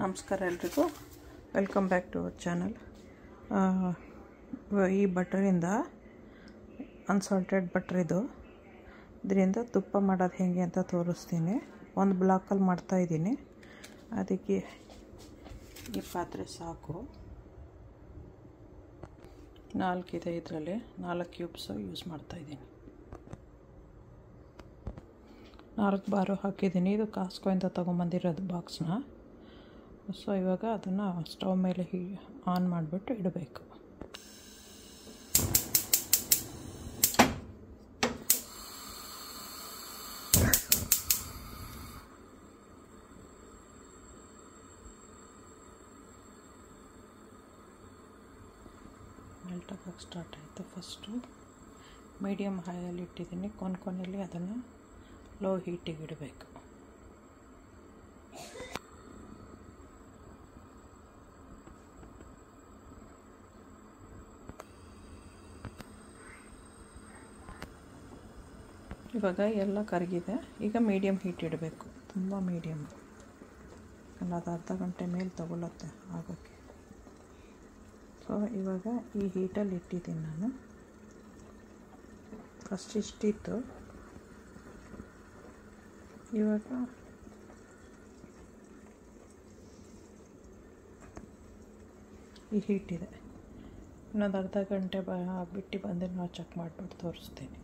ನಮಸ್ಕಾರ ಎಲ್ರಿಗೂ, welcome back to our channel. ಈ ಬಟರಿಂದ ಅನ್ಸಾಲ್ಟೆಡ್ ಬಟರ್ ಇದರಿಂದ ತುಪ್ಪ ಮಾಡೋದು ಹೇಗೆ ಅಂತ ತೋರಿಸ್ತೀನಿ. ಒಂದು ಬ್ಲಾಕಲ್ಲಿ ಮಾಡ್ತಾಯಿದ್ದೀನಿ. ಅದಕ್ಕೆ ಈ ಪಾತ್ರೆ ಸಾಕು. 4 ಇದೆ, ಇದರಲ್ಲಿ 4 ಕ್ಯೂಬ್ಸು ಯೂಸ್ ಮಾಡ್ತಾಯಿದ್ದೀನಿ. 4 ಬಾರು ಹಾಕಿದ್ದೀನಿ. ಇದು ಕಾಸ್ಕೋಯಿಂದ ತೊಗೊಂಬಂದಿರೋದು ಬಾಕ್ಸ್ನ. ಸೊ ಇವಾಗ ಅದನ್ನು ಸ್ಟವ್ ಮೇಲೆ ಆನ್ ಮಾಡಿಬಿಟ್ಟು ಇಡಬೇಕು. ಮೆಲ್ಟ್ ಆಗೋಕ್ಕೆ ಸ್ಟಾರ್ಟ್ ಆಯಿತು. ಫಸ್ಟು ಮೀಡಿಯಮ್ ಹೈಯಲ್ಲಿ ಇಟ್ಟಿದ್ದೀನಿ. ಕೊನೆಯಲ್ಲಿ ಅದನ್ನು ಲೋ ಹೀಟಿಗೆ ಇಡಬೇಕು. ಇವಾಗ ಎಲ್ಲ ಕರಗಿದೆ. ಈಗ ಮೀಡಿಯಮ್ ಹೀಟ್ ಇಡಬೇಕು, ತುಂಬ ಮೀಡಿಯಮ್. ಅದು ಅರ್ಧ ಗಂಟೆ ಮೇಲೆ ತಗೊಳುತ್ತೆ ಆಗೋಕ್ಕೆ. ಸೊ ಇವಾಗ ಈ ಹೀಟಲ್ಲಿ ಇಟ್ಟಿದ್ದೀನಿ ನಾನು. ಫಸ್ಟ್ ಇಷ್ಟಿತ್ತು. ಇವಾಗ ಈ ಹೀಟಿದೆ. ಇನ್ನೊಂದು ಅರ್ಧ ಗಂಟೆ ಬಿಟ್ಟು ಬಂದರೆ ನಾವು ಚೆಕ್ ಮಾಡಿಬಿಟ್ಟು ತೋರಿಸ್ತೀನಿ.